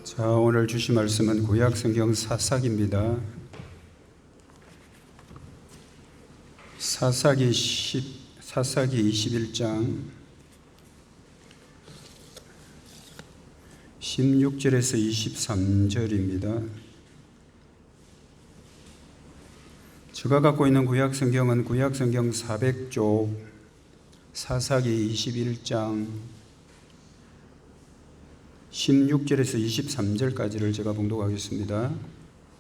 자, 오늘 주신 말씀은 구약성경 사사기입니다. 사사기 21장 16절에서 23절입니다. 제가 갖고 있는 구약성경은 구약성경 400쪽 사사기 21장 16절에서 23절까지를 제가 봉독하겠습니다.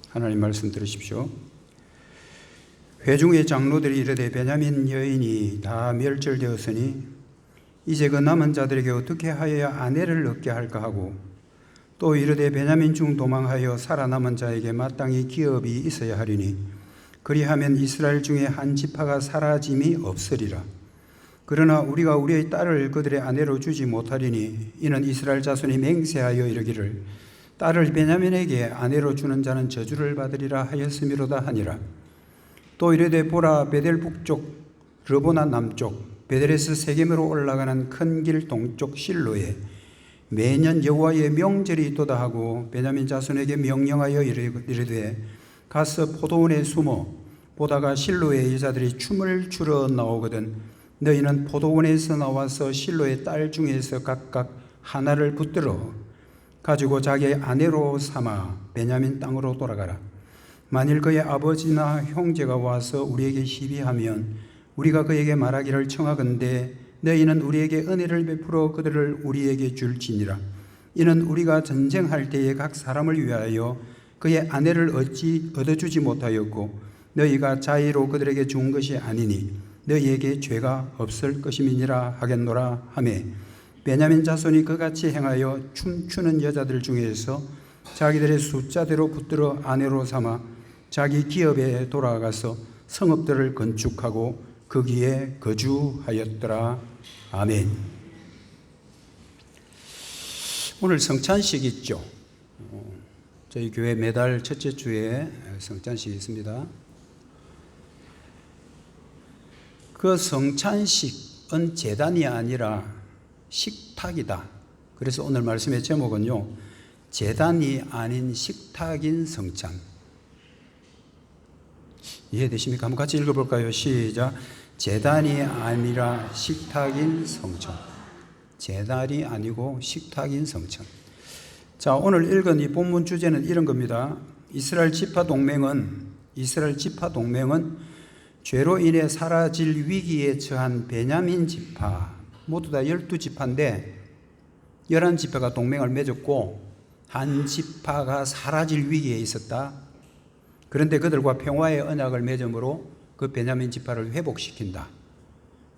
하나님 말씀 들으십시오. 회중의 장로들이 이르되 베냐민 여인이 다 멸절되었으니 이제 그 남은 자들에게 어떻게 하여야 아내를 얻게 할까 하고, 또 이르되 베냐민 중 도망하여 살아남은 자에게 마땅히 기업이 있어야 하리니 그리하면 이스라엘 중에 한 지파가 사라짐이 없으리라. 그러나 우리가 우리의 딸을 그들의 아내로 주지 못하리니 이는 이스라엘 자손이 맹세하여 이르기를 딸을 베냐민에게 아내로 주는 자는 저주를 받으리라 하였음이로다 하니라. 또 이르되 보라, 베델 북쪽 르보나 남쪽 베델에서 세겜으로 올라가는 큰 길 동쪽 실로에 매년 여호와의 명절이 있도다 하고 베냐민 자손에게 명령하여 이르되 가서 포도원에 숨어 보다가 실로의 여자들이 춤을 추러 나오거든 너희는 포도원에서 나와서 실로의 딸 중에서 각각 하나를 붙들어 가지고 자기의 아내로 삼아 베냐민 땅으로 돌아가라. 만일 그의 아버지나 형제가 와서 우리에게 시비하면 우리가 그에게 말하기를 청하건대 너희는 우리에게 은혜를 베풀어 그들을 우리에게 줄지니라. 이는 우리가 전쟁할 때에 각 사람을 위하여 그의 아내를 얻어주지 못하였고 너희가 자의로 그들에게 준 것이 아니니 너희에게 죄가 없을 것임이니라 하겠노라 하매, 베냐민 자손이 그같이 행하여 춤추는 여자들 중에서 자기들의 숫자대로 붙들어 아내로 삼아 자기 기업에 돌아가서 성읍들을 건축하고 거기에 거주하였더라. 아멘. 오늘 성찬식 있죠. 저희 교회 매달 첫째 주에 성찬식이 있습니다. 그 성찬식은 제단이 아니라 식탁이다. 그래서 오늘 말씀의 제목은요, 제단이 아닌 식탁인 성찬. 이해되십니까? 한번 같이 읽어볼까요? 시작. 제단이 아니라 식탁인 성찬. 제단이 아니고 식탁인 성찬. 자, 오늘 읽은 이 본문 주제는 이런 겁니다. 이스라엘 지파 동맹은 죄로 인해 사라질 위기에 처한 베냐민 지파, 모두 다 12지파인데 11지파가 동맹을 맺었고 한 지파가 사라질 위기에 있었다. 그런데 그들과 평화의 언약을 맺음으로 그 베냐민 지파를 회복시킨다.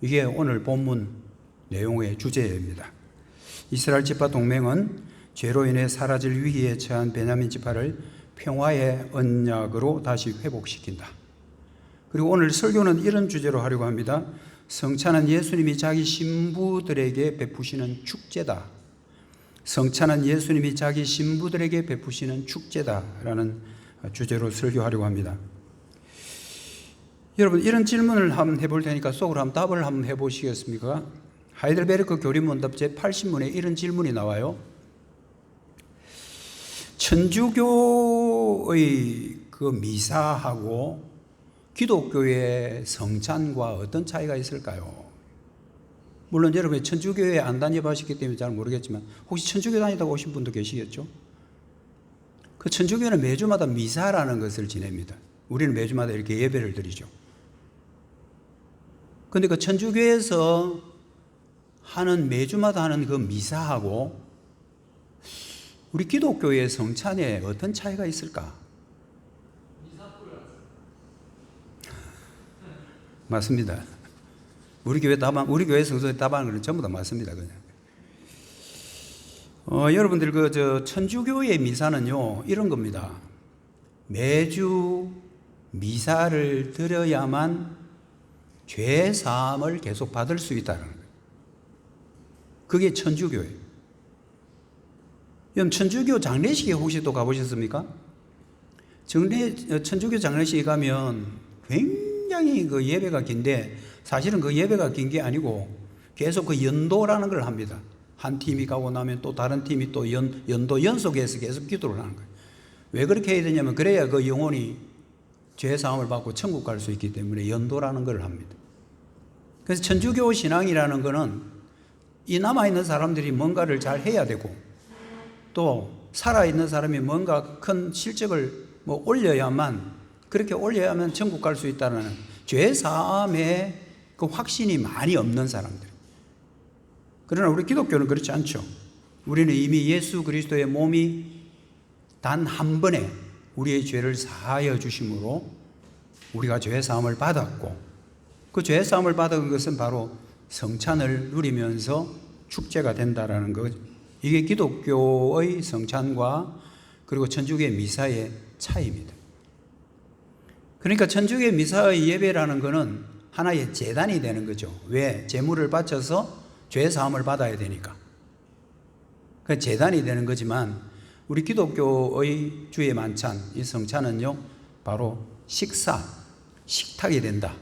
이게 오늘 본문 내용의 주제입니다. 이스라엘 지파 동맹은 죄로 인해 사라질 위기에 처한 베냐민 지파를 평화의 언약으로 다시 회복시킨다. 그리고 오늘 설교는 이런 주제로 하려고 합니다. 성찬은 예수님이 자기 신부들에게 베푸시는 축제다. 성찬은 예수님이 자기 신부들에게 베푸시는 축제다라는 주제로 설교하려고 합니다. 여러분, 이런 질문을 한번 해볼 테니까 속으로 한번 답을 한번 해보시겠습니까? 하이델베르크 교리문답 제80문에 이런 질문이 나와요. 천주교의 그 미사하고 기독교의 성찬과 어떤 차이가 있을까요? 물론 여러분이 천주교에 안 다녀보셨기 때문에 잘 모르겠지만 혹시 천주교 다니다가 오신 분도 계시겠죠? 그 천주교는 매주마다 미사라는 것을 지냅니다. 우리는 매주마다 이렇게 예배를 드리죠. 그런데 그 천주교에서 매주마다 하는 그 미사하고 우리 기독교의 성찬에 어떤 차이가 있을까? 맞습니다. 우리 교회 성도의 답안은 전부 다 맞습니다. 그냥. 여러분들 천주교의 미사는요 이런 겁니다. 매주 미사를 드려야만 죄 사함을 계속 받을 수 있다는 거예요. 그게 천주교예요. 여러분, 천주교 장례식에 혹시 또 가보셨습니까? 천주교 장례식에 가면 굉장히 그 예배가 긴데 사실은 그 예배가 긴 게 아니고 계속 그 연도라는 걸 합니다. 한 팀이 가고 나면 또 다른 팀이 또 연도 연속해서 계속 기도를 하는 거예요. 왜 그렇게 해야 되냐면 그래야 그 영혼이 죄 사함을 받고 천국 갈 수 있기 때문에 연도라는 걸 합니다. 그래서 천주교 신앙이라는 거는 이 남아있는 사람들이 뭔가를 잘 해야 되고 또 살아있는 사람이 뭔가 큰 실적을 올려야만, 그렇게 올려야만 천국 갈 수 있다는 죄 사함의 그 확신이 많이 없는 사람들. 그러나 우리 기독교는 그렇지 않죠. 우리는 이미 예수 그리스도의 몸이 단 한 번에 우리의 죄를 사하여 주심으로 우리가 죄 사함을 받았고, 그 죄 사함을 받은 것은 바로 성찬을 누리면서 축제가 된다라는 것. 이게 기독교의 성찬과 그리고 천주교의 미사의 차이입니다. 그러니까 천주교의 미사의 예배라는 것은 하나의 제단이 되는 거죠. 왜? 제물을 바쳐서 죄 사함을 받아야 되니까. 그 제단이 되는 거지만 우리 기독교의 주의 만찬, 이 성찬은요, 바로 식탁이 된다.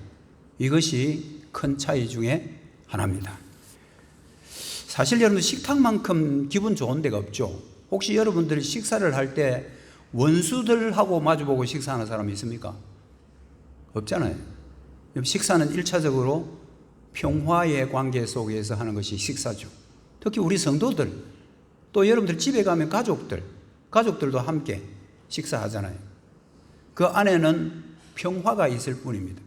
이것이 큰 차이 중에 하나입니다. 사실 여러분 식탁만큼 기분 좋은 데가 없죠. 혹시 여러분들이 식사를 할 때 원수들하고 마주보고 식사하는 사람이 있습니까? 없잖아요. 식사는 1차적으로 평화의 관계 속에서 하는 것이 식사죠. 특히 우리 성도들, 또 여러분들 집에 가면 가족들도 함께 식사하잖아요. 그 안에는 평화가 있을 뿐입니다.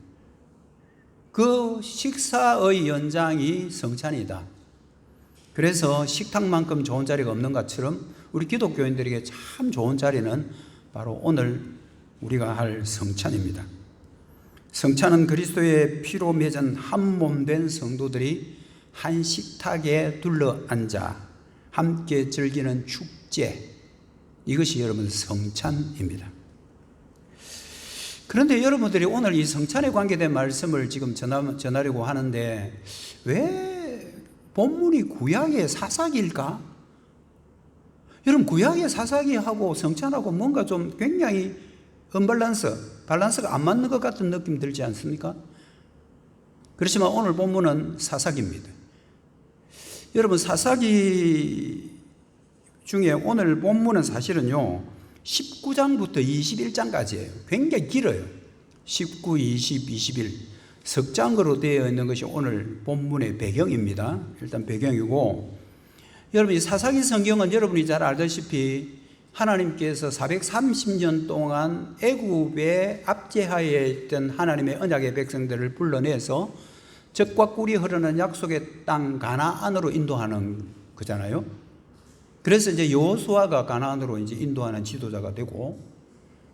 그 식사의 연장이 성찬이다. 그래서 식탁만큼 좋은 자리가 없는 것처럼 우리 기독교인들에게 참 좋은 자리는 바로 오늘 우리가 할 성찬입니다. 성찬은 그리스도의 피로 맺은 한 몸 된 성도들이 한 식탁에 둘러앉아 함께 즐기는 축제, 이것이 여러분 성찬입니다. 그런데 여러분들이 오늘 이 성찬에 관계된 말씀을 지금 전하려고 하는데 왜 본문이 구약의 사사기일까? 여러분 구약의 사사기하고 성찬하고 뭔가 좀 굉장히 밸런스가 안 맞는 것 같은 느낌 들지 않습니까? 그렇지만 오늘 본문은 사사기입니다. 여러분 사사기 중에 오늘 본문은 사실은요 19장부터 21장까지예요. 굉장히 길어요. 19, 20, 21 석장으로 되어 있는 것이 오늘 본문의 배경입니다. 일단 배경이고, 여러분 이 사사기 성경은 여러분이 잘 알다시피 하나님께서 430년 동안 애굽의 압제하에 있던 하나님의 언약의 백성들을 불러내서 젖과 꿀이 흐르는 약속의 땅 가나안으로 인도하는 거잖아요. 그래서 이제 여호수아가 가나안으로 이제 인도하는 지도자가 되고,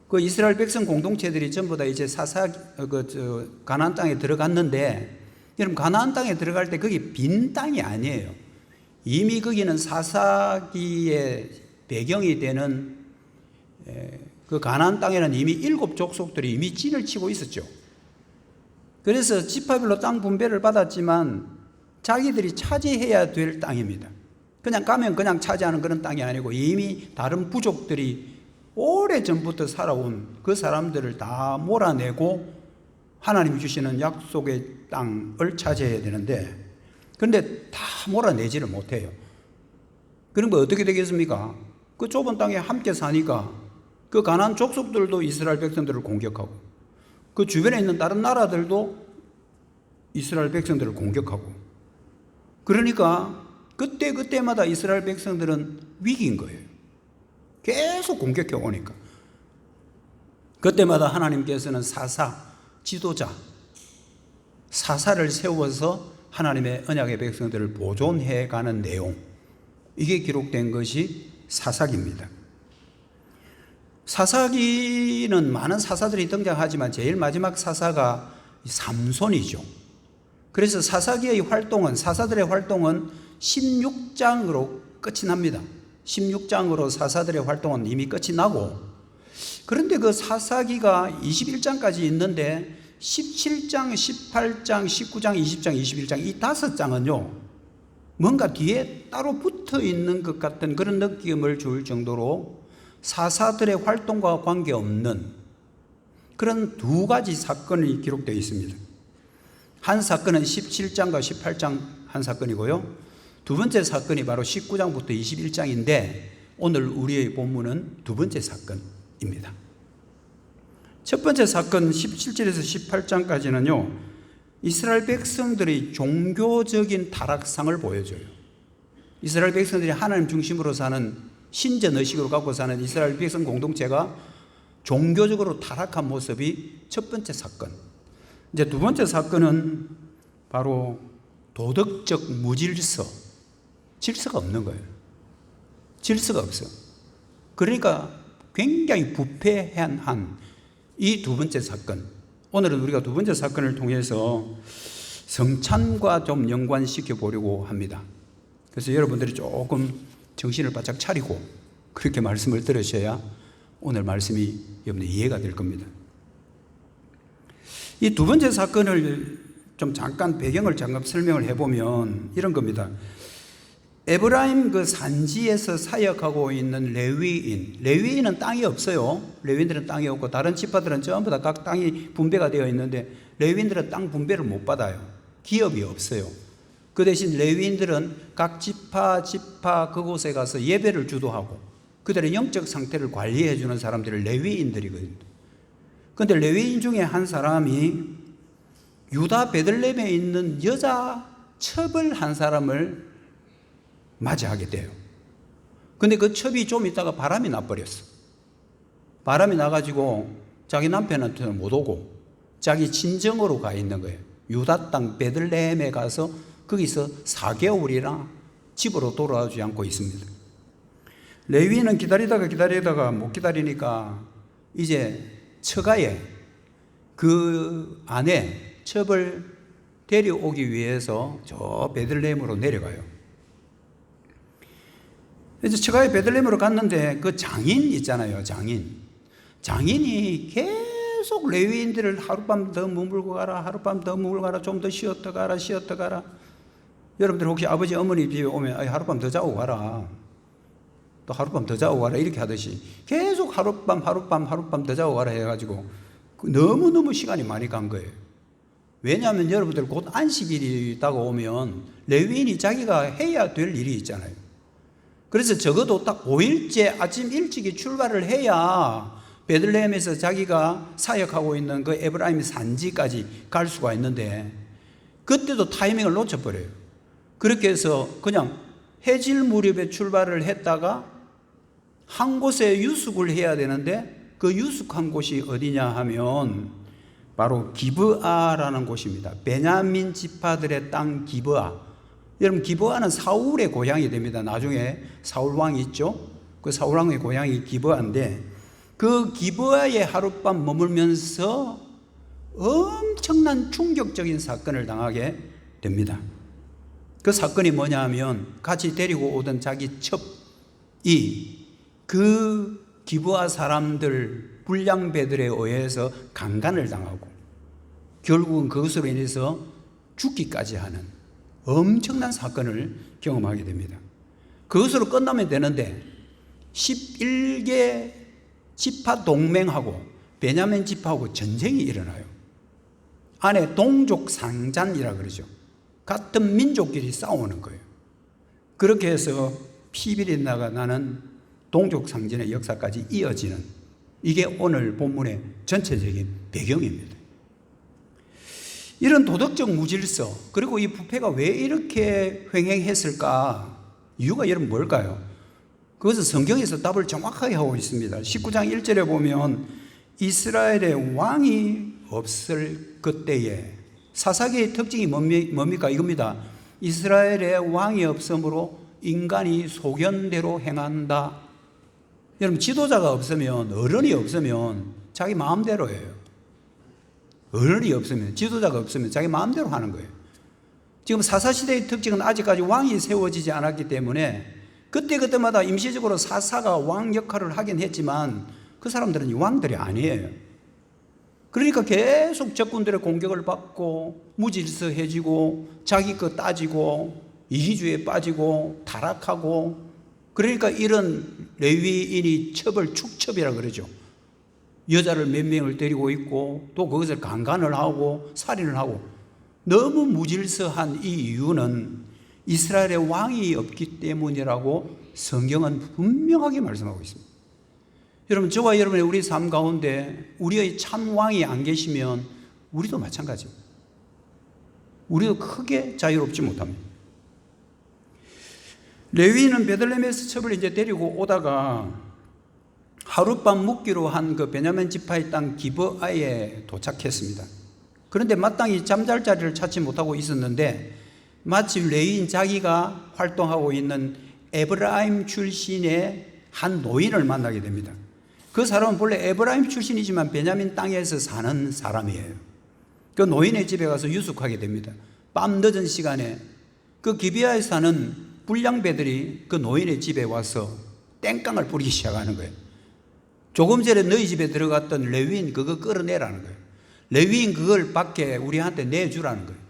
그 이스라엘 백성 공동체들이 전부 다 이제 가나안 땅에 들어갔는데, 여러분 가나안 땅에 들어갈 때 거기 빈 땅이 아니에요. 이미 거기는 사사기의 배경이 되는 그 가나안 땅에는 이미 7 족속들이 이미 진을 치고 있었죠. 그래서 지파별로 땅 분배를 받았지만 자기들이 차지해야 될 땅입니다. 그냥 가면 그냥 차지하는 그런 땅이 아니고 이미 다른 부족들이 오래전부터 살아온 그 사람들을 다 몰아내고 하나님이 주시는 약속의 땅을 차지해야 되는데, 그런데 다 몰아내지를 못해요. 그러면 어떻게 되겠습니까? 그 좁은 땅에 함께 사니까 그 가나안 족속들도 이스라엘 백성들을 공격하고 그 주변에 있는 다른 나라들도 이스라엘 백성들을 공격하고, 그러니까 그때마다 이스라엘 백성들은 위기인 거예요. 계속 공격해 오니까. 그때마다 하나님께서는 지도자, 사사를 세워서 하나님의 언약의 백성들을 보존해 가는 내용, 이게 기록된 것이 사사기입니다. 사사기는 많은 사사들이 등장하지만 제일 마지막 사사가 삼손이죠. 그래서 사사기의 활동은, 사사들의 활동은 16장으로 끝이 납니다. 16장으로 사사들의 활동은 이미 끝이 나고, 그런데 그 사사기가 21장까지 있는데 17장, 18장, 19장, 20장, 21장 이 5장은요 뭔가 뒤에 따로 붙어 있는 것 같은 그런 느낌을 줄 정도로 사사들의 활동과 관계없는 그런 2가지 사건이 기록되어 있습니다. 한 사건은 17장과 18장 한 사건이고요, 두 번째 사건이 바로 19장부터 21장인데 오늘 우리의 본문은 두 번째 사건입니다. 첫 번째 사건 17절에서 18장까지는요, 이스라엘 백성들의 종교적인 타락상을 보여줘요. 이스라엘 백성들이 하나님 중심으로 사는 신전 의식으로 갖고 사는 이스라엘 백성 공동체가 종교적으로 타락한 모습이 첫 번째 사건. 이제 두 번째 사건은 바로 도덕적 무질서, 질서가 없는 거예요. 질서가 없어. 그러니까 굉장히 부패한 이 두 번째 사건. 오늘은 우리가 두 번째 사건을 통해서 성찬과 좀 연관시켜 보려고 합니다. 그래서 여러분들이 조금 정신을 바짝 차리고 그렇게 말씀을 들으셔야 오늘 말씀이 여러분들 이해가 될 겁니다. 이 두 번째 사건을 좀 잠깐 배경을 잠깐 설명을 해보면 이런 겁니다. 에브라임 그 산지에서 사역하고 있는 레위인은 땅이 없어요. 레위인들은 땅이 없고 다른 지파들은 전부 다 각 땅이 분배가 되어 있는데 레위인들은 땅 분배를 못 받아요. 기업이 없어요. 그 대신 레위인들은 각 지파 그곳에 가서 예배를 주도하고 그들의 영적 상태를 관리해 주는 사람들을 레위인들이거든요. 그런데 레위인 중에 한 사람이 유다 베들레헴에 있는 여자 첩을 한 사람을 맞이하게 돼요. 근데 그 첩이 좀 있다가 바람이 나버렸어. 바람이 나가지고 자기 남편한테는 못 오고 자기 친정으로 가 있는 거예요. 유다 땅 베들레헴에 가서 거기서 4개월이나 집으로 돌아오지 않고 있습니다. 레위인은 기다리다가 못 기다리니까 이제 처가에 그 아내 첩을 데려오기 위해서 저 베들레헴으로 내려가요. 이제 처가에 베들레헴으로 갔는데 그 장인 있잖아요. 장인이 계속 레위인들을 하룻밤 더 머물고 가라, 하룻밤 더 머물고 가라, 좀 더 쉬었다 가라. 여러분들 혹시 아버지 어머니 집에 오면 하룻밤 더 자고 가라, 또 하룻밤 더 자고 가라 이렇게 하듯이 계속 하룻밤 더 자고 가라 해가지고 너무너무 시간이 많이 간 거예요. 왜냐하면 여러분들 곧 안식일이 있다고 오면 레위인이 자기가 해야 될 일이 있잖아요. 그래서 적어도 딱 5일째 아침 일찍이 출발을 해야 베들레헴에서 자기가 사역하고 있는 그 에브라임 산지까지 갈 수가 있는데 그때도 타이밍을 놓쳐버려요. 그렇게 해서 그냥 해질 무렵에 출발을 했다가 한 곳에 유숙을 해야 되는데 그 유숙한 곳이 어디냐 하면 바로 기브아라는 곳입니다. 베냐민 지파들의 땅 기브아. 여러분 기브아는 사울의 고향이 됩니다. 나중에 사울 왕이 있죠. 그 사울 왕의 고향이 기브아인데 그 기브아에 하룻밤 머물면서 엄청난 충격적인 사건을 당하게 됩니다. 그 사건이 뭐냐 하면 같이 데리고 오던 자기 첩이 그 기브아 사람들 불량배들에 의해서 강간을 당하고 결국은 그것으로 인해서 죽기까지 하는 엄청난 사건을 경험하게 됩니다. 그것으로 끝나면 되는데 11개 지파 동맹하고 베냐민 지파하고 전쟁이 일어나요. 안에 동족 상잔이라 그러죠. 같은 민족끼리 싸우는 거예요. 그렇게 해서 피비린내가 나는 동족 상잔의 역사까지 이어지는 이게 오늘 본문의 전체적인 배경입니다. 이런 도덕적 무질서 그리고 이 부패가 왜 이렇게 횡행했을까? 이유가 여러분 뭘까요? 그것은 성경에서 답을 정확하게 하고 있습니다. 19장 1절에 보면 이스라엘의 왕이 없을 그때에 사사기의 특징이 뭡니까? 이겁니다. 이스라엘의 왕이 없으므로 인간이 소견대로 행한다. 여러분 지도자가 없으면 어른이 없으면 자기 마음대로 해요. 어른이 없으면 지도자가 없으면 자기 마음대로 하는 거예요. 지금 사사시대의 특징은 아직까지 왕이 세워지지 않았기 때문에 그때마다 임시적으로 사사가 왕 역할을 하긴 했지만 그 사람들은 왕들이 아니에요. 그러니까 계속 적군들의 공격을 받고 무질서해지고 자기 것 따지고 이기주의에 빠지고 타락하고 그러니까 이런 레위인이 첩을 축첩이라 그러죠. 여자를 몇 명을 데리고 있고 또 그것을 강간을 하고 살인을 하고 너무 무질서한 이 이유는 이스라엘의 왕이 없기 때문이라고 성경은 분명하게 말씀하고 있습니다. 여러분, 저와 여러분의 우리 삶 가운데 우리의 참 왕이 안 계시면 우리도 마찬가지입니다. 우리도 크게 자유롭지 못합니다. 레위인은 베들레헴에서 첩을 이제 데리고 오다가 하룻밤 묵기로 한 그 베냐민 지파의 땅 기브아에 도착했습니다. 그런데 마땅히 잠잘 자리를 찾지 못하고 있었는데 마침 레위인 자기가 활동하고 있는 에브라임 출신의 한 노인을 만나게 됩니다. 그 사람은 본래 에브라임 출신이지만 베냐민 땅에서 사는 사람이에요. 그 노인의 집에 가서 유숙하게 됩니다. 밤 늦은 시간에 그 기브아에 사는 불량배들이 그 노인의 집에 와서 땡깡을 부리기 시작하는 거예요. 조금 전에 너희 집에 들어갔던 레위인 그거 끌어내라는 거예요. 레위인 그걸 밖에 우리한테 내주라는 거예요.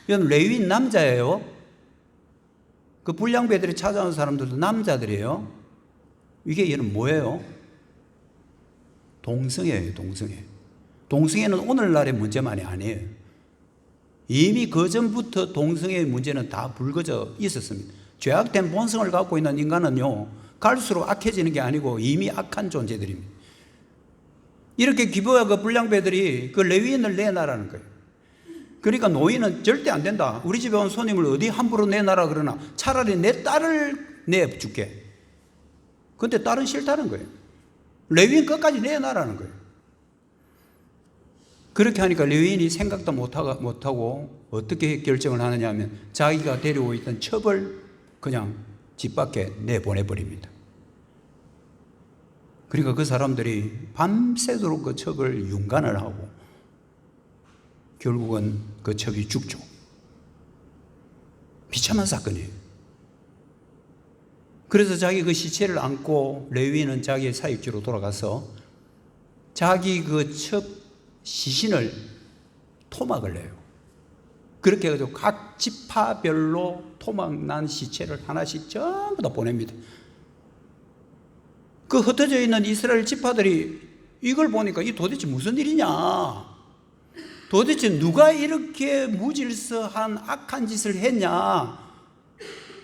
이건 레위인 남자예요. 그 불량배들이 찾아온 사람들도 남자들이에요. 이게 얘는 뭐예요? 동성애예요, 동성애. 동성애는 오늘날의 문제만이 아니에요. 이미 그전부터 동성애의 문제는 다 불거져 있었습니다. 죄악된 본성을 갖고 있는 인간은요, 갈수록 악해지는 게 아니고 이미 악한 존재들입니다. 이렇게 기브아 그 불량배들이 그 레위인을 내놔라는 거예요. 그러니까 노인은 절대 안 된다. 우리 집에 온 손님을 어디 함부로 내놔라 그러나 차라리 내 딸을 내줄게. 근데 딸은 싫다는 거예요. 레위인 끝까지 내놔라는 거예요. 그렇게 하니까 레위인이 생각도 못하고 어떻게 결정을 하느냐 하면 자기가 데리고 있던 첩을 그냥 집 밖에 내보내버립니다. 그러니까 그 사람들이 밤새도록 그 첩을 윤간을 하고 결국은 그 첩이 죽죠. 비참한 사건이에요. 그래서 자기 그 시체를 안고 레위인은 자기의 사육지로 돌아가서 자기 그 첩 시신을 토막을 내요. 그렇게 해가지고 각 지파별로 토막난 시체를 하나씩 전부 다 보냅니다. 그 흩어져 있는 이스라엘 지파들이 이걸 보니까 이 도대체 무슨 일이냐? 도대체 누가 이렇게 무질서한 악한 짓을 했냐?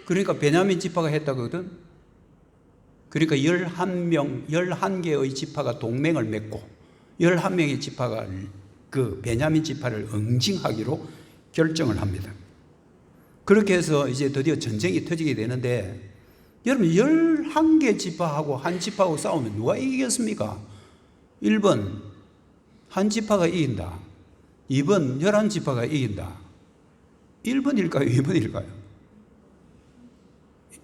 그러니까 베냐민 지파가 했다거든. 그러니까 11개의 지파가 동맹을 맺고 11명의 지파가 그 베냐민 지파를 응징하기로 결정을 합니다. 그렇게 해서 이제 드디어 전쟁이 터지게 되는데 여러분 11개 지파하고 한 지파하고 싸우면 누가 이기겠습니까? 1번 한 지파가 이긴다. 2번 11지파가 이긴다. 1번일까요? 2번일까요?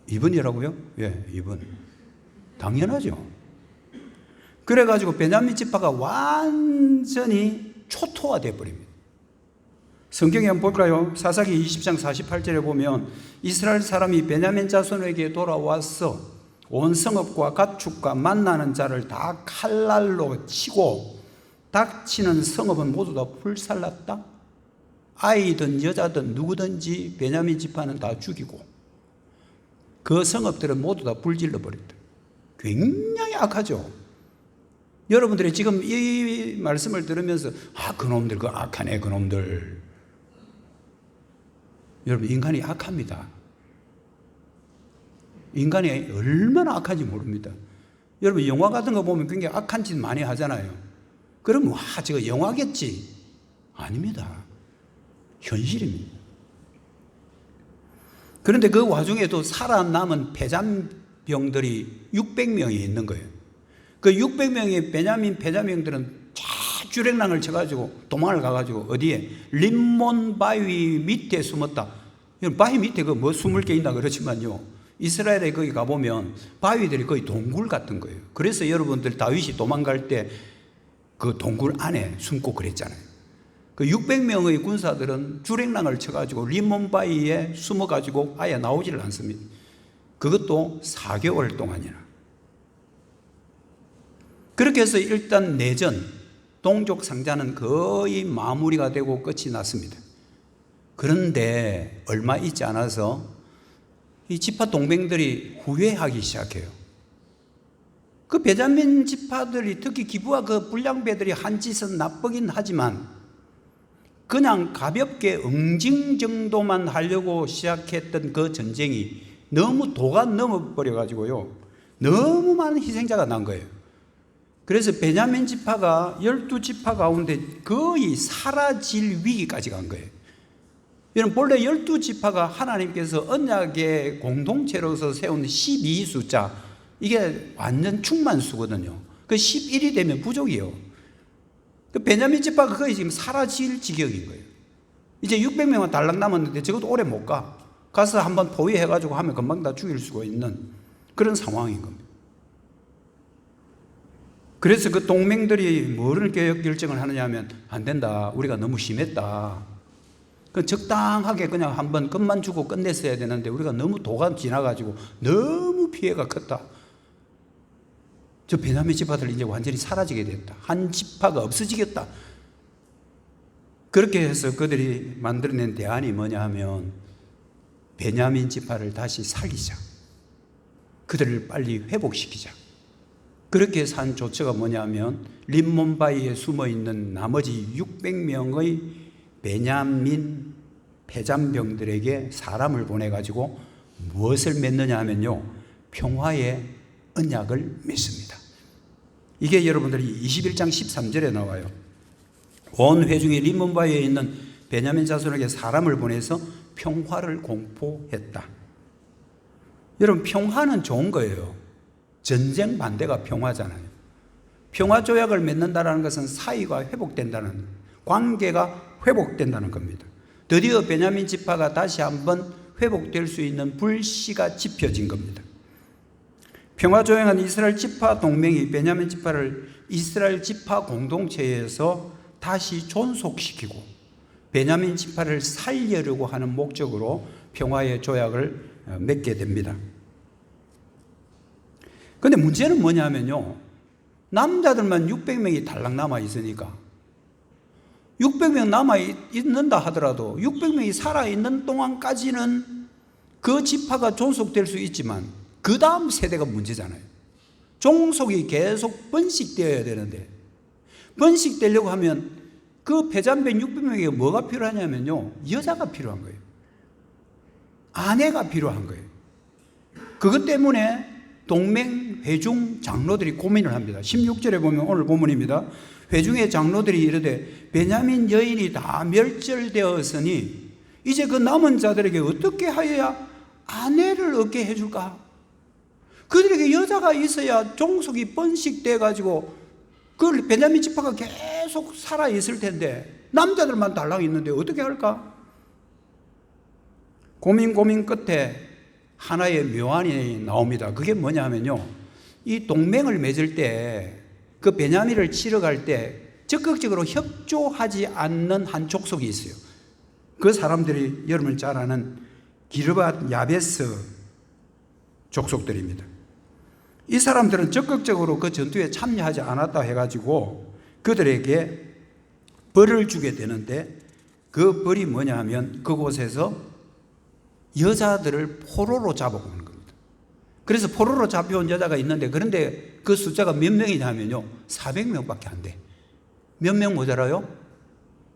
2번이라고요? 예, 2번. 당연하죠. 그래가지고 베냐민 지파가 완전히 초토화되어 버립니다. 성경에 한번 볼까요? 사사기 20장 48절에 보면 이스라엘 사람이 베냐민 자손에게 돌아와서 온 성읍과 가축과 만나는 자를 다 칼날로 치고 닥치는 성읍은 모두 다 불살랐다. 아이든 여자든 누구든지 베냐민 지파는 다 죽이고 그 성읍들은 모두 다 불질러 버렸다. 굉장히 악하죠. 여러분들이 지금 이 말씀을 들으면서 그놈들 그 악하네 그놈들. 여러분 인간이 악합니다. 인간이 얼마나 악한지 모릅니다. 여러분 영화 같은 거 보면 굉장히 악한 짓 많이 하잖아요. 그러면 저거 영화겠지. 아닙니다. 현실입니다. 그런데 그 와중에도 살아남은 폐잔병들이 600명이 있는 거예요. 그 600명의 베냐민 폐잔병들은 주랭랑을 쳐가지고 도망을 가가지고 어디에 림몬 바위 밑에 숨었다. 바위 밑에 그 뭐 숨을 게 있나 그렇지만요. 이스라엘에 거기 가보면 바위들이 거의 동굴 같은 거예요. 그래서 여러분들 다윗이 도망갈 때 그 동굴 안에 숨고 그랬잖아요. 그 600명의 군사들은 주랭랑을 쳐가지고 림몬 바위에 숨어가지고 아예 나오지를 않습니다. 그것도 4개월 동안이나. 그렇게 해서 일단 내전, 동족 상자는 거의 마무리가 되고 끝이 났습니다. 그런데 얼마 있지 않아서 이 지파 동맹들이 후회하기 시작해요. 그 베냐민 지파들이 특히 기브아 그 불량배들이 한 짓은 나쁘긴 하지만 그냥 가볍게 응징 정도만 하려고 시작했던 그 전쟁이 너무 도가 넘어버려 가지고요, 너무 많은 희생자가 난 거예요. 그래서 베냐민 지파가 12지파 가운데 거의 사라질 위기까지 간 거예요. 여러분, 본래 12지파가 하나님께서 언약의 공동체로서 세운 12 숫자, 이게 완전 충만수거든요. 그 11이 되면 부족이요. 그 베냐민 지파가 거의 지금 사라질 지경인 거예요. 이제 600명은 달랑 남았는데 적어도 오래 못 가. 가서 한번 포위해가지고 하면 금방 다 죽일 수가 있는 그런 상황인 겁니다. 그래서 그 동맹들이 뭐를 결정을 하느냐 하면, 안 된다, 우리가 너무 심했다, 그 적당하게 그냥 한번 끝만 주고 끝냈어야 되는데 우리가 너무 도가 지나가지고 너무 피해가 컸다. 저 베냐민 지파들 이제 완전히 사라지게 됐다. 한 지파가 없어지겠다. 그렇게 해서 그들이 만들어낸 대안이 뭐냐 하면, 베냐민 지파를 다시 살리자, 그들을 빨리 회복시키자. 그렇게 해서 한 조처가 뭐냐면, 림몬바이에 숨어있는 나머지 600명의 베냐민 패잔병들에게 사람을 보내가지고 무엇을 맺느냐 하면요, 평화의 언약을 맺습니다. 이게 여러분들이 21장 13절에 나와요. 온 회중이 림몬바이에 있는 베냐민 자손에게 사람을 보내서 평화를 공포했다. 여러분, 평화는 좋은 거예요. 전쟁 반대가 평화잖아요. 평화 조약을 맺는다는 것은 사이가 회복된다는, 관계가 회복된다는 겁니다. 드디어 베냐민 지파가 다시 한번 회복될 수 있는 불씨가 지펴진 겁니다. 평화 조약은 이스라엘 지파 동맹이 베냐민 지파를 이스라엘 지파 공동체에서 다시 존속시키고 베냐민 지파를 살리려고 하는 목적으로 평화의 조약을 맺게 됩니다. 그런데 문제는 뭐냐면요, 남자들만 600명이 달랑 남아 있으니까 600명 남아 있는다 하더라도 600명이 살아있는 동안까지는 그 지파가 존속될 수 있지만 그 다음 세대가 문제잖아요. 종속이 계속 번식되어야 되는데, 번식되려고 하면 그 패잔병 600명에게 뭐가 필요하냐면요, 여자가 필요한 거예요. 아내가 필요한 거예요. 그것 때문에 동맹 회중 장로들이 고민을 합니다. 16절에 보면 오늘 본문입니다. 회중의 장로들이 이르되 베냐민 여인이 다 멸절되었으니 이제 그 남은 자들에게 어떻게 하여야 아내를 얻게 해줄까? 그들에게 여자가 있어야 종속이 번식돼 가지고 그 베냐민 지파가 계속 살아 있을 텐데 남자들만 달랑 있는데 어떻게 할까? 고민 끝에 하나의 묘안이 나옵니다. 그게 뭐냐 하면요, 이 동맹을 맺을 때 그 베냐민을 치러 갈 때 적극적으로 협조하지 않는 한 족속이 있어요. 그 사람들이 여러분 잘 아는 기르밧 야베스 족속들입니다. 이 사람들은 적극적으로 그 전투에 참여하지 않았다 해가지고 그들에게 벌을 주게 되는데, 그 벌이 뭐냐 하면 그곳에서 여자들을 포로로 잡아오는 겁니다. 그래서 포로로 잡혀온 여자가 있는데, 그런데 그 숫자가 몇 명이냐면요, 400명밖에 안 돼. 몇 명 모자라요?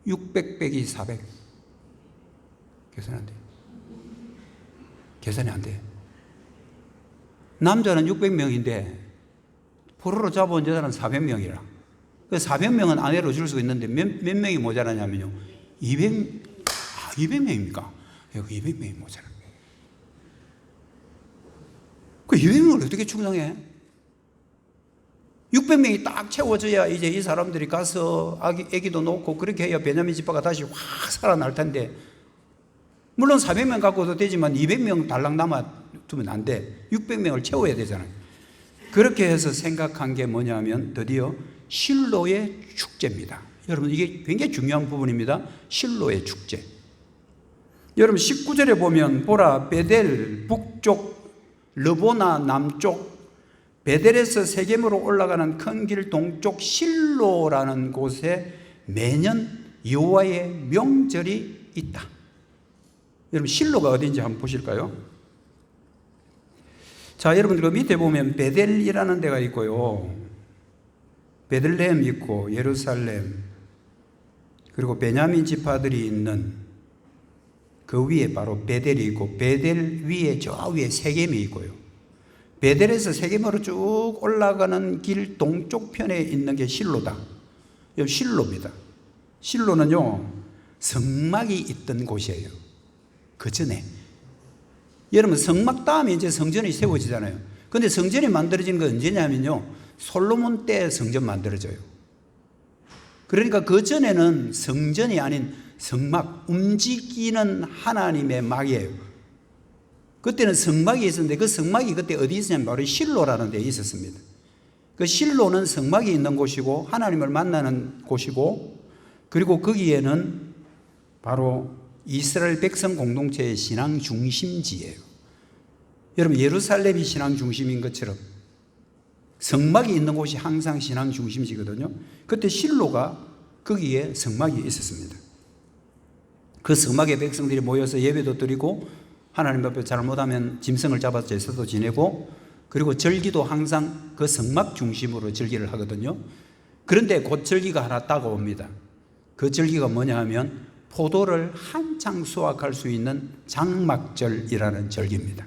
600 빼기 400. 계산 안 돼. 계산이 안 돼. 남자는 600명인데 포로로 잡아온 여자는 400명이라. 그 400명은 아내로 줄 수 있는데 몇 명이 모자라냐면요, 200명입니까? 여기 200명이 모자라. 그 200명을 어떻게 충당해? 600명이 딱 채워져야 이제 이 사람들이 가서 아기도 놓고 그렇게 해야 베냐민 지파가 다시 확 살아날 텐데, 물론 400명 갖고도 되지만 200명 달랑 남아두면 안 돼. 600명을 채워야 되잖아요. 그렇게 해서 생각한 게 뭐냐면 드디어 실로의 축제입니다. 여러분, 이게 굉장히 중요한 부분입니다. 실로의 축제. 여러분 19절에 보면 보라, 베델 북쪽, 르보나 남쪽, 베델에서 세겜으로 올라가는 큰 길 동쪽 실로라는 곳에 매년 여호와의 명절이 있다. 여러분 실로가 어딘지 한번 보실까요? 자, 여러분들 그 밑에 보면 베델이라는 데가 있고요, 베들레헴 있고 예루살렘, 그리고 베냐민 지파들이 있는 그 위에 바로 베델이 있고, 베델 위에 저 위에 세겜이 있고요. 베델에서 세겜으로 쭉 올라가는 길 동쪽 편에 있는 게 실로다. 여기 실로입니다. 실로는요, 성막이 있던 곳이에요. 그 전에. 여러분, 성막 다음에 이제 성전이 세워지잖아요. 근데 성전이 만들어진 건 언제냐면요, 솔로몬 때 성전 만들어져요. 그러니까 그 전에는 성전이 아닌 성막, 움직이는 하나님의 막이에요. 그때는 성막이 있었는데, 그 성막이 그때 어디 있었냐면 바로 실로라는 데에 있었습니다. 그 실로는 성막이 있는 곳이고 하나님을 만나는 곳이고, 그리고 거기에는 바로 이스라엘 백성 공동체의 신앙 중심지예요. 여러분, 예루살렘이 신앙 중심인 것처럼 성막이 있는 곳이 항상 신앙 중심지거든요. 그때 실로가 거기에 성막이 있었습니다. 그 성막에 백성들이 모여서 예배도 드리고, 하나님 앞에 잘못하면 짐승을 잡아서 제사도 지내고, 그리고 절기도 항상 그 성막 중심으로 절기를 하거든요. 그런데 곧 절기가 하나 다가옵니다. 그 절기가 뭐냐 하면 포도를 한창 수확할 수 있는 장막절이라는 절기입니다.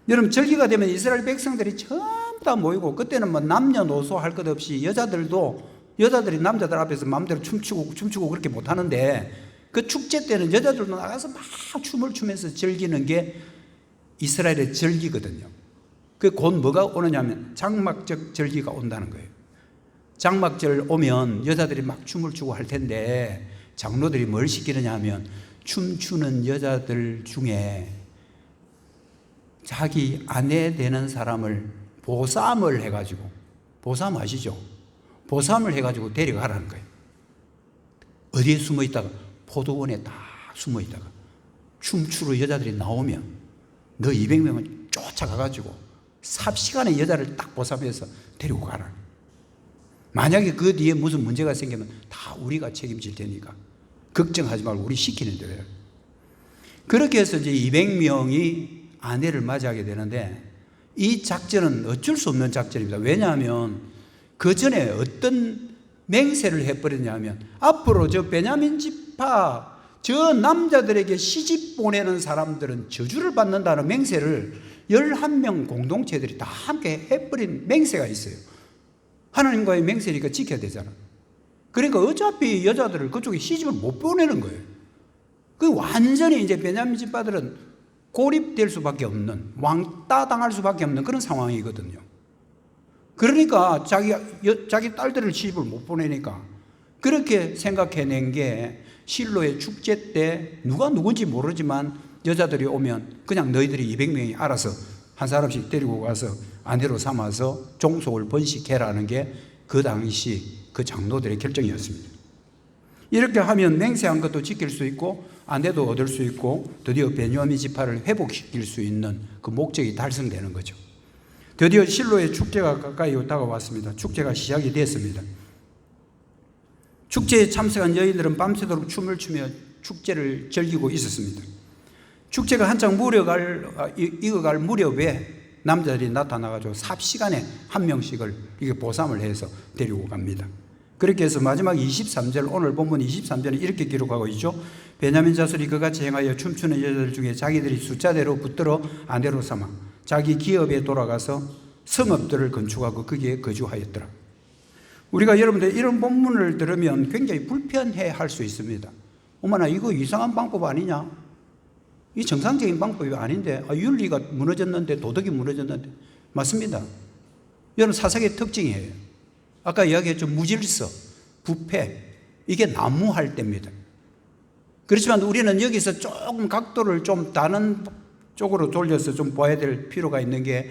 여러분, 절기가 되면 이스라엘 백성들이 전부 다 모이고, 그때는 뭐 남녀노소 할 것 없이 여자들이 남자들 앞에서 마음대로 춤추고 그렇게 못하는데, 그 축제 때는 여자들도 나가서 막 춤을 추면서 즐기는 게 이스라엘의 절기거든요. 그 곧 뭐가 오느냐면 장막적 절기가 온다는 거예요. 장막절 오면 여자들이 막 춤을 추고 할 텐데, 장로들이 뭘 시키느냐 하면 춤추는 여자들 중에 자기 아내 되는 사람을 보쌈을 해가지고, 보쌈 아시죠? 보쌈을 해가지고 데려가라는 거예요. 어디에 숨어 있다가? 포도원에 딱 숨어 있다가 춤추러 여자들이 나오면 너 200명을 쫓아가가지고 삽시간에 여자를 딱 보쌈해서 데리고 가라. 만약에 그 뒤에 무슨 문제가 생기면 다 우리가 책임질 테니까 걱정하지 말고 우리 시키는 대로 해요. 그렇게 해서 이제 200명이 아내를 맞이하게 되는데, 이 작전은 어쩔 수 없는 작전입니다. 왜냐하면 그 전에 어떤 맹세를 해버렸냐면, 앞으로 저 베냐민 지파 저 남자들에게 시집 보내는 사람들은 저주를 받는다는 맹세를 11명 공동체들이 다 함께 해버린 맹세가 있어요. 하나님과의 맹세니까 지켜야 되잖아. 그러니까 어차피 여자들을 그쪽에 시집을 못 보내는 거예요. 그 완전히 이제 베냐민 지파들은 고립될 수밖에 없는, 왕따 당할 수밖에 없는 그런 상황이거든요. 그러니까 자기 딸들을 시집을 못 보내니까 그렇게 생각해낸 게, 실로의 축제 때 누가 누군지 모르지만 여자들이 오면 그냥 너희들이 200명이 알아서 한 사람씩 데리고 가서 아내로 삼아서 종속을 번식해라는 게 그 당시 그 장로들의 결정이었습니다. 이렇게 하면 맹세한 것도 지킬 수 있고 아내도 얻을 수 있고 드디어 베냐민 지파를 회복시킬 수 있는 그 목적이 달성되는 거죠. 드디어 실로의 축제가 가까이 다가왔습니다. 축제가 시작이 됐습니다. 축제에 참석한 여인들은 밤새도록 춤을 추며 축제를 즐기고 있었습니다. 축제가 한창 익어갈 무렵에 남자들이 나타나가지고 삽시간에 한 명씩을 이게 보쌈을 해서 데리고 갑니다. 그렇게 해서 마지막 23절, 오늘 본문 23절은 이렇게 기록하고 있죠. 베냐민 자손이 그같이 행하여 춤추는 여자들 중에 자기들이 숫자대로 붙들어 아내로 삼아 자기 기업에 돌아가서 성읍들을 건축하고 거기에 거주하였더라. 우리가 여러분들 이런 본문을 들으면 굉장히 불편해 할 수 있습니다. 어머나, 이거 이상한 방법 아니냐? 이 정상적인 방법이 아닌데, 윤리가 무너졌는데, 도덕이 무너졌는데. 맞습니다. 여러분, 사색의 특징이에요. 아까 이야기했죠. 무질서, 부패, 이게 난무할 때입니다. 그렇지만 우리는 여기서 조금 각도를 좀 다른 쪽으로 돌려서 좀 봐야 될 필요가 있는 게,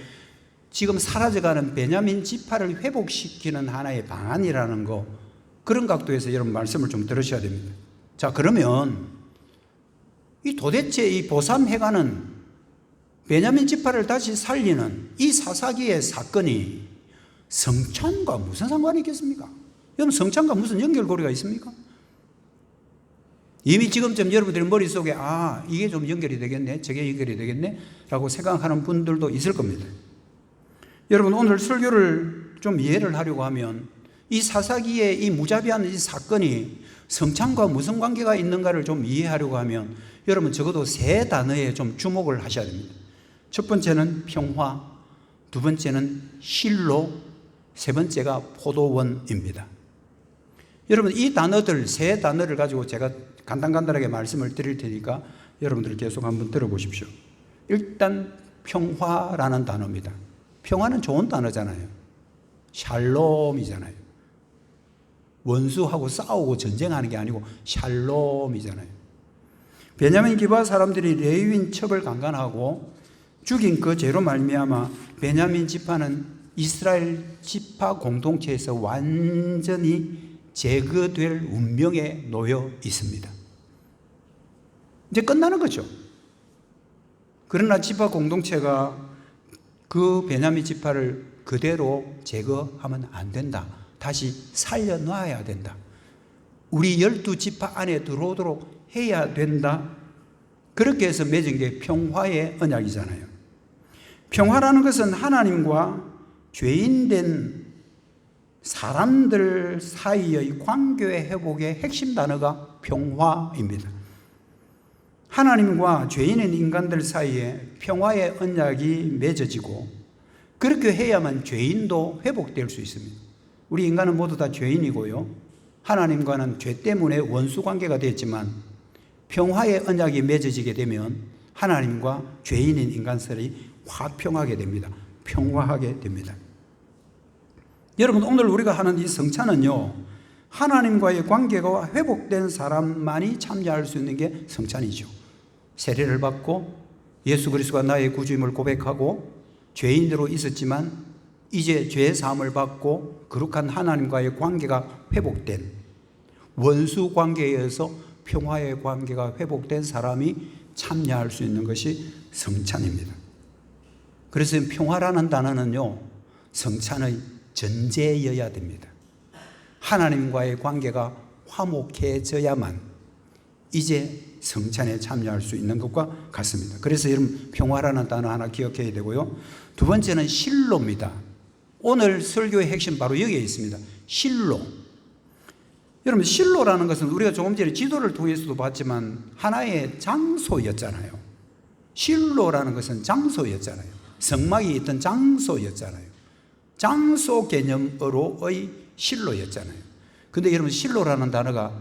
지금 사라져가는 베냐민 지파를 회복시키는 하나의 방안이라는 거, 그런 각도에서 여러분 말씀을 좀 들으셔야 됩니다. 자, 그러면 이 도대체 이 보삼해가는 베냐민 지파를 다시 살리는 이 사사기의 사건이 성찬과 무슨 상관이 있겠습니까? 여러분, 성찬과 무슨 연결고리가 있습니까? 이미 지금쯤 여러분들의 머릿속에 이게 좀 연결이 되겠네, 저게 연결이 되겠네 라고 생각하는 분들도 있을 겁니다. 여러분, 오늘 설교를 좀 이해를 하려고 하면 이 사사기의 이 무자비한 이 사건이 성찬과 무슨 관계가 있는가를 좀 이해하려고 하면 여러분 적어도 세 단어에 좀 주목을 하셔야 됩니다. 첫 번째는 평화, 두 번째는 실로, 세 번째가 포도원입니다. 여러분 이 단어들 세 단어를 가지고 제가 간단하게 말씀을 드릴 테니까 여러분들 계속 한번 들어보십시오. 일단 평화라는 단어입니다. 평화는 좋은 단어잖아요. 샬롬이잖아요. 원수하고 싸우고 전쟁하는 게 아니고 샬롬이잖아요. 베냐민 기브아 사람들이 레위인 첩을 강간하고 죽인 그 죄로 말미암아 베냐민 지파는 이스라엘 지파 공동체에서 완전히 제거될 운명에 놓여 있습니다. 이제 끝나는 거죠. 그러나 지파 공동체가 그 베냐민 지파를 그대로 제거하면 안 된다. 다시 살려놔야 된다. 우리 12지파 안에 들어오도록 해야 된다. 그렇게 해서 맺은 게 평화의 언약이잖아요. 평화라는 것은 하나님과 죄인된 사람들 사이의 관계의 회복의 핵심 단어가 평화입니다. 하나님과 죄인인 인간들 사이에 평화의 언약이 맺어지고 그렇게 해야만 죄인도 회복될 수 있습니다. 우리 인간은 모두 다 죄인이고요. 하나님과는 죄 때문에 원수 관계가 됐지만 평화의 언약이 맺어지게 되면 하나님과 죄인인 인간 사이에 화평하게 됩니다. 평화하게 됩니다. 여러분 오늘 우리가 하는 이 성찬은요, 하나님과의 관계가 회복된 사람만이 참여할 수 있는 게 성찬이죠. 세례를 받고 예수 그리스도가 나의 구주임을 고백하고 죄인으로 있었지만 이제 죄 사함을 받고 거룩한 하나님과의 관계가 회복된, 원수 관계에서 평화의 관계가 회복된 사람이 참여할 수 있는 것이 성찬입니다. 그래서 평화라는 단어는요, 성찬의 전제여야 됩니다. 하나님과의 관계가 화목해져야만 이제 성찬에 참여할 수 있는 것과 같습니다. 그래서 여러분 평화라는 단어 하나 기억해야 되고요. 두 번째는 실로입니다. 오늘 설교의 핵심 바로 여기에 있습니다. 실로. 여러분 실로라는 것은 우리가 조금 전에 지도를 통해서도 봤지만 하나의 장소였잖아요. 실로라는 것은 장소였잖아요. 성막이 있던 장소였잖아요. 장소 개념으로의 실로였잖아요. 근데 여러분 실로라는 단어가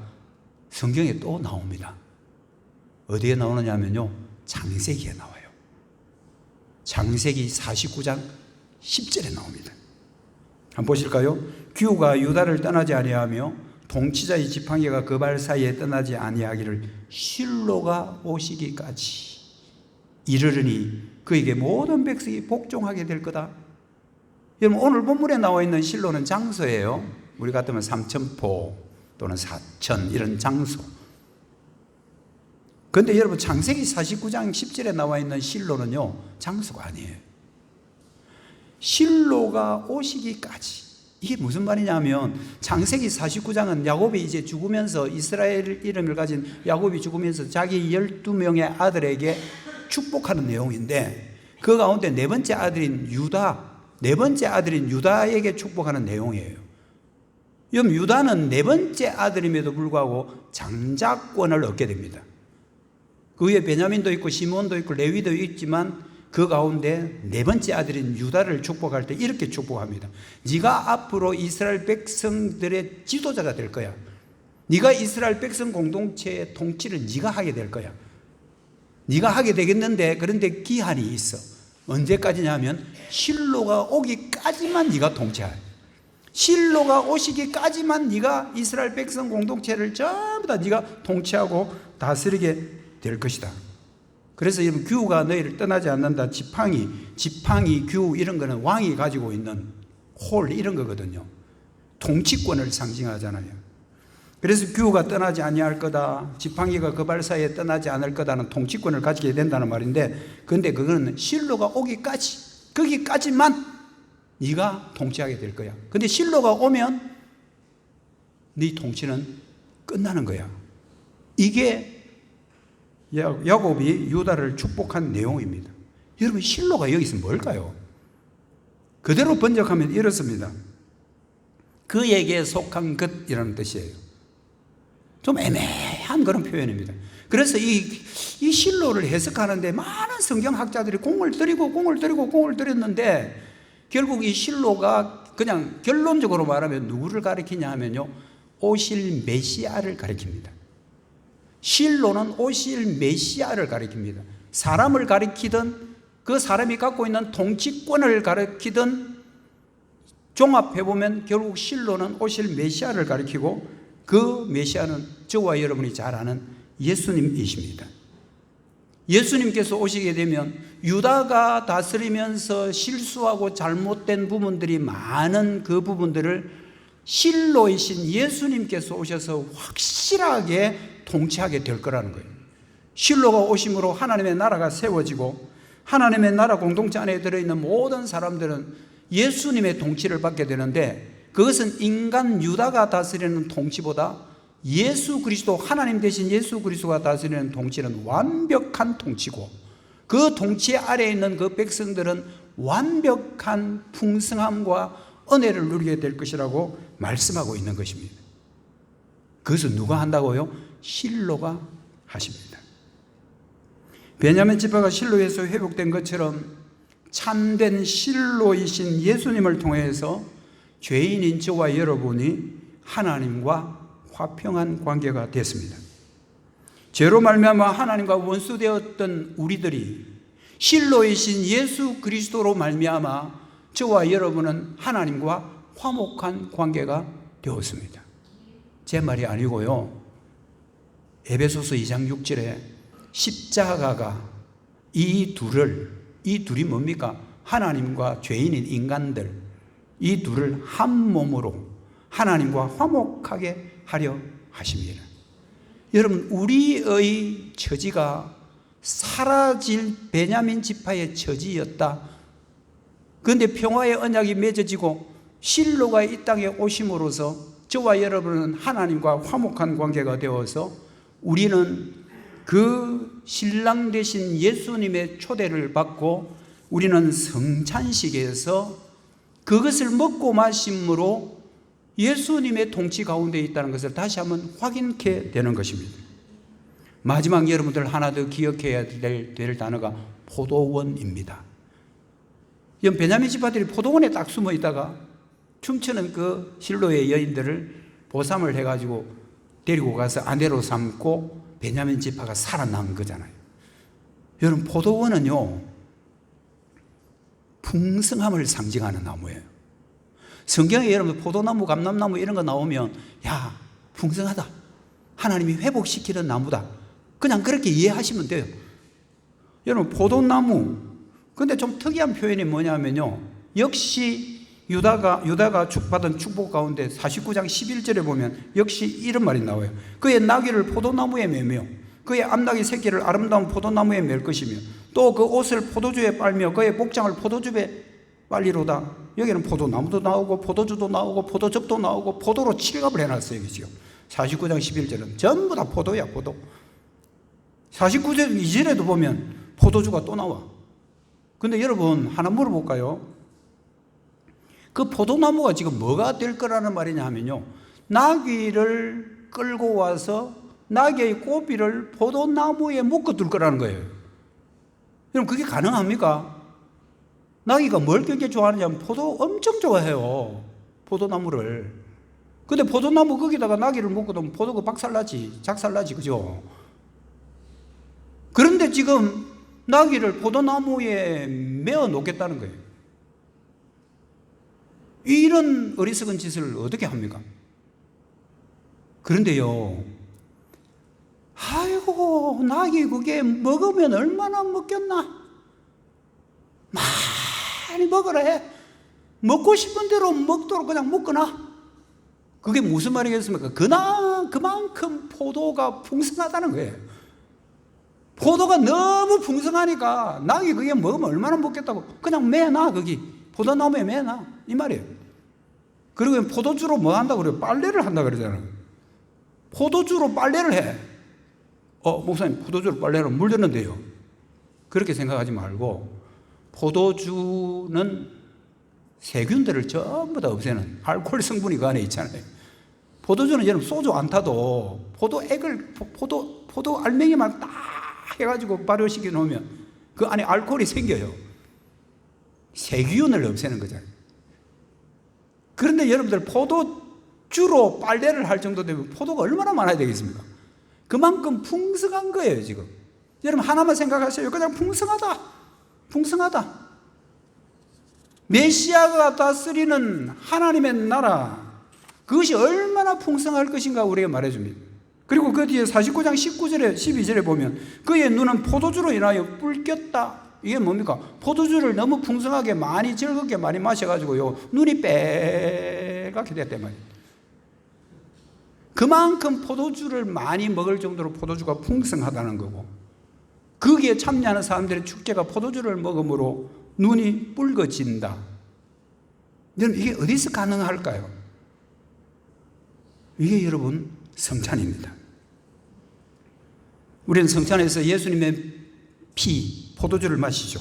성경에 또 나옵니다. 어디에 나오느냐면요, 창세기에 나와요. 창세기 49장 10절에 나옵니다. 한번 보실까요? 규가 유다를 떠나지 아니하며 통치자의 지팡이가 그 발 사이에 떠나지 아니하기를 실로가 오시기까지 이르르니 그에게 모든 백성이 복종하게 될 거다. 여러분 오늘 본문에 나와 있는 실로는 장소예요. 우리 같으면 삼천포 또는 사천 이런 장소. 그런데 여러분 창세기 49장 10절에 나와 있는 실로는요, 장소가 아니에요. 실로가 오시기까지. 이게 무슨 말이냐면 창세기 49장은 야곱이 이제 죽으면서 이스라엘 이름을 가진 야곱이 죽으면서 자기 12명의 아들에게 축복하는 내용인데 그 가운데 네 번째 아들인 유다에게 축복하는 내용이에요. 여러분 유다는 네 번째 아들임에도 불구하고 장자권을 얻게 됩니다. 그 위에 베냐민도 있고 시몬도 있고 레위도 있지만 그 가운데 네 번째 아들인 유다를 축복할 때 이렇게 축복합니다. 네가 앞으로 이스라엘 백성들의 지도자가 될 거야. 네가 이스라엘 백성 공동체의 통치를 네가 하게 될 거야. 네가 하게 되겠는데 그런데 기한이 있어. 언제까지냐면 실로가 오기까지만 네가 통치해. 실로가 오시기까지만 네가 이스라엘 백성 공동체를 전부 다 네가 통치하고 다스리게 될 것이다. 그래서 여러분 규가 너희를 떠나지 않는다. 지팡이, 규 이런 거는 왕이 가지고 있는 홀 이런 거거든요. 통치권을 상징하잖아요. 그래서 규가 떠나지 아니할 거다. 지팡이가 그 발 사이에 떠나지 않을 거다는 통치권을 가지게 된다는 말인데 근데 그거는 실로가 오기까지 거기까지만 네가 통치하게 될 거야. 근데 실로가 오면 네 통치는 끝나는 거야. 이게 야곱이 유다를 축복한 내용입니다. 여러분 실로가 여기서 뭘까요? 그대로 번역하면 이렇습니다. 그에게 속한 것이라는 뜻이에요. 좀 애매한 그런 표현입니다. 그래서 이 실로를 해석하는데 많은 성경학자들이 공을 들였는데 결국 이 실로가 그냥 결론적으로 말하면 누구를 가리키냐 하면요, 오실 메시아를 가리킵니다. 실로는 오실 메시아를 가리킵니다. 사람을 가리키든 그 사람이 갖고 있는 통치권을 가리키든 종합해보면 결국 실로는 오실 메시아를 가리키고 그 메시아는 저와 여러분이 잘 아는 예수님이십니다. 예수님께서 오시게 되면 유다가 다스리면서 실수하고 잘못된 부분들이 많은 그 부분들을 실로이신 예수님께서 오셔서 확실하게 통치하게 될 거라는 거예요. 실로가 오심으로 하나님의 나라가 세워지고 하나님의 나라 공동체 안에 들어있는 모든 사람들은 예수님의 통치를 받게 되는데, 그것은 인간 유다가 다스리는 통치보다 예수 그리스도, 하나님 대신 예수 그리스도가 다스리는 통치는 완벽한 통치고, 그 통치 아래에 있는 그 백성들은 완벽한 풍성함과 은혜를 누리게 될 것이라고 말씀하고 있는 것입니다. 그것은 누가 한다고요? 실로가 하십니다. 베냐민 지파가 실로에서 회복된 것처럼 참된 실로이신 예수님을 통해서 죄인인 저와 여러분이 하나님과 화평한 관계가 됐습니다. 죄로 말미암아 하나님과 원수되었던 우리들이 실로이신 예수 그리스도로 말미암아 저와 여러분은 하나님과 화목한 관계가 되었습니다. 제 말이 아니고요, 에베소서 2장 6절에 십자가가 이 둘이 뭡니까? 하나님과 죄인인 인간들, 이 둘을 한 몸으로 하나님과 화목하게 하려 하십니다. 여러분, 우리의 처지가 사라질 베냐민 지파의 처지였다. 그런데 평화의 언약이 맺어지고 실로가 이 땅에 오심으로써 저와 여러분은 하나님과 화목한 관계가 되어서 우리는 그 신랑 되신 예수님의 초대를 받고 우리는 성찬식에서 그것을 먹고 마심으로 예수님의 통치 가운데 있다는 것을 다시 한번 확인케 되는 것입니다. 마지막 여러분들 하나 더 기억해야 될 단어가 포도원입니다. 베냐민 지파들이 포도원에 딱 숨어 있다가 춤추는 그 실로의 여인들을 보삼을 해가지고 데리고 가서 아내로 삼고 베냐민 지파가 살아난 거잖아요. 여러분, 포도원은요, 풍성함을 상징하는 나무예요. 성경에 여러분 포도나무, 감람나무 이런 거 나오면 야, 풍성하다, 하나님이 회복시키는 나무다, 그냥 그렇게 이해하시면 돼요. 여러분, 포도나무, 근데 좀 특이한 표현이 뭐냐면요, 역시 유다가 받은 축복 가운데 49장 11절에 보면 역시 이런 말이 나와요. 그의 나귀를 포도나무에 매며 그의 암나귀 새끼를 아름다운 포도나무에 맬 것이며 또 그 옷을 포도주에 빨며 그의 복장을 포도즙에 빨리로다. 여기는 포도나무도 나오고 포도주도 나오고 포도즙도 나오고 포도로 칠갑을 해놨어요. 지금 49장 11절은 전부 다 포도야, 포도. 49절 이전에도 보면 포도주가 또 나와. 근데 여러분, 하나 물어볼까요? 그 포도나무가 지금 뭐가 될 거라는 말이냐 하면요, 나귀를 끌고 와서 나귀의 꼬비를 포도나무에 묶어둘 거라는 거예요. 여러분, 그게 가능합니까? 나귀가 뭘 그렇게 좋아하느냐면 포도 엄청 좋아해요, 포도나무를. 근데 포도나무 거기다가 나귀를 묶어두면 포도가 박살나지, 작살나지, 그죠? 그런데 지금 나귀를 포도나무에 메어 놓겠다는 거예요. 이런 어리석은 짓을 어떻게 합니까? 그런데요, 아이고, 낙이 그게 먹으면 얼마나 먹겠나? 많이 먹으라 해. 먹고 싶은 대로 먹도록 그냥 먹거나. 그게 무슨 말이겠습니까? 그만큼 포도가 풍성하다는 거예요. 포도가 너무 풍성하니까 낙이 그게 먹으면 얼마나 먹겠다고 그냥 매놔, 거기 포도나무에 매놔, 이 말이에요. 그리고 포도주로 뭐 한다 그래요? 빨래를 한다 그러잖아요. 포도주로 빨래를 해. 목사님, 포도주로 빨래는 물드는데요. 그렇게 생각하지 말고, 포도주는 세균들을 전부 다 없애는 알코올 성분이 그 안에 있잖아요. 포도주는 여러분 소주 안 타도 포도 알맹이만 딱 해가지고 발효시켜 놓으면 그 안에 알코올이 생겨요. 세균을 없애는 거잖아요. 그런데 여러분들 포도주로 빨래를 할 정도 되면 포도가 얼마나 많아야 되겠습니까? 그만큼 풍성한 거예요 지금. 여러분 하나만 생각하세요. 그냥 풍성하다. 메시아가 다스리는 하나님의 나라, 그것이 얼마나 풍성할 것인가 우리에게 말해줍니다. 그리고 그 뒤에 49장 19절에 12절에 보면 그의 눈은 포도주로 인하여 붉겼다. 이게 뭡니까? 포도주를 너무 풍성하게 많이 즐겁게 많이 마셔가지고요 눈이 빼갛게 됐단 말이에요. 그만큼 포도주를 많이 먹을 정도로 포도주가 풍성하다는 거고, 거기에 참여하는 사람들의 축제가 포도주를 먹음으로 눈이 붉어진다. 여러분 이게 어디서 가능할까요? 이게 여러분 성찬입니다. 우리는 성찬에서 예수님의 피, 포도주를 마시죠.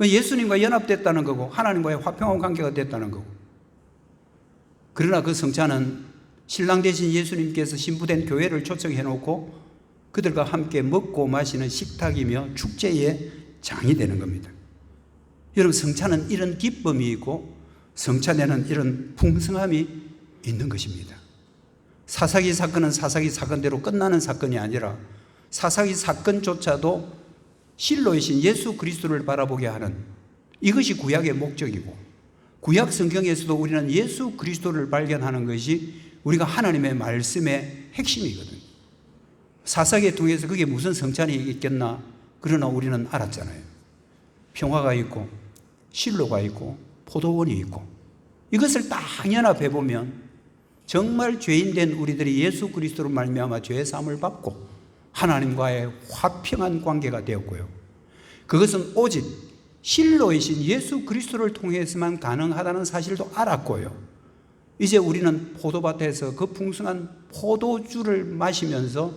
예수님과 연합됐다는 거고 하나님과의 화평한 관계가 됐다는 거고. 그러나 그 성찬은 신랑 되신 예수님께서 신부된 교회를 초청해 놓고 그들과 함께 먹고 마시는 식탁이며 축제의 장이 되는 겁니다. 여러분 성찬은 이런 기쁨이 있고 성찬에는 이런 풍성함이 있는 것입니다. 사사기 사건은 사사기 사건대로 끝나는 사건이 아니라 사사기 사건조차도 실로이신 예수 그리스도를 바라보게 하는, 이것이 구약의 목적이고, 구약 성경에서도 우리는 예수 그리스도를 발견하는 것이 우리가 하나님의 말씀의 핵심이거든요. 사사기에 통해서 그게 무슨 성찬이 있겠나? 그러나 우리는 알았잖아요. 평화가 있고 실로가 있고 포도원이 있고, 이것을 딱 연합해 보면 정말 죄인된 우리들이 예수 그리스도로 말미암아 죄의 사함을 받고 하나님과의 화평한 관계가 되었고요, 그것은 오직 실로이신 예수 그리스도를 통해서만 가능하다는 사실도 알았고요, 이제 우리는 포도밭에서 그 풍성한 포도주를 마시면서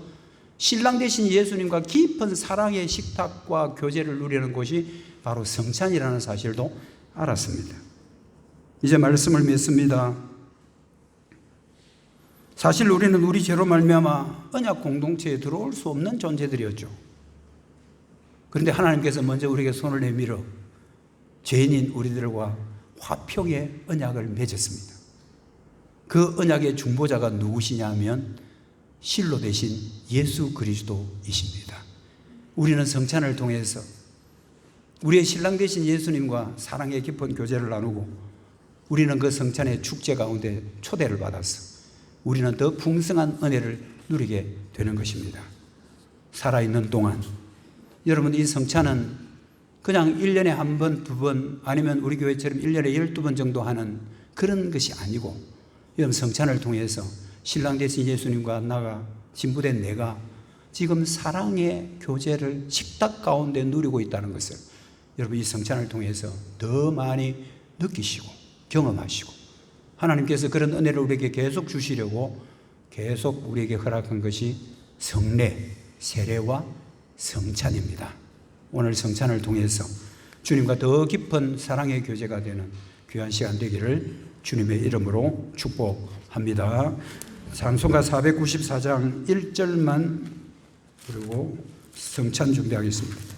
신랑 되신 예수님과 깊은 사랑의 식탁과 교제를 누리는 곳이 바로 성찬이라는 사실도 알았습니다. 이제 말씀을 맺습니다. 사실 우리는 우리 죄로 말미암아 언약 공동체에 들어올 수 없는 존재들이었죠. 그런데 하나님께서 먼저 우리에게 손을 내밀어 죄인인 우리들과 화평의 언약을 맺었습니다. 그 언약의 중보자가 누구시냐 하면 실로 되신 예수 그리스도이십니다. 우리는 성찬을 통해서 우리의 신랑 되신 예수님과 사랑의 깊은 교제를 나누고, 우리는 그 성찬의 축제 가운데 초대를 받아서 우리는 더 풍성한 은혜를 누리게 되는 것입니다. 살아있는 동안 여러분, 이 성찬은 그냥 1년에 한 번, 두 번, 아니면 우리 교회처럼 1년에 12번 정도 하는 그런 것이 아니고, 여러분 성찬을 통해서 신랑 되신 예수님과 나가, 신부된 내가 지금 사랑의 교제를 식탁 가운데 누리고 있다는 것을 여러분 이 성찬을 통해서 더 많이 느끼시고 경험하시고, 하나님께서 그런 은혜를 우리에게 계속 주시려고 계속 우리에게 허락한 것이 성례, 세례와 성찬입니다. 오늘 성찬을 통해서 주님과 더 깊은 사랑의 교제가 되는 귀한 시간 되기를 주님의 이름으로 축복합니다. 찬송가 494장 1절만 부르고 성찬 준비하겠습니다.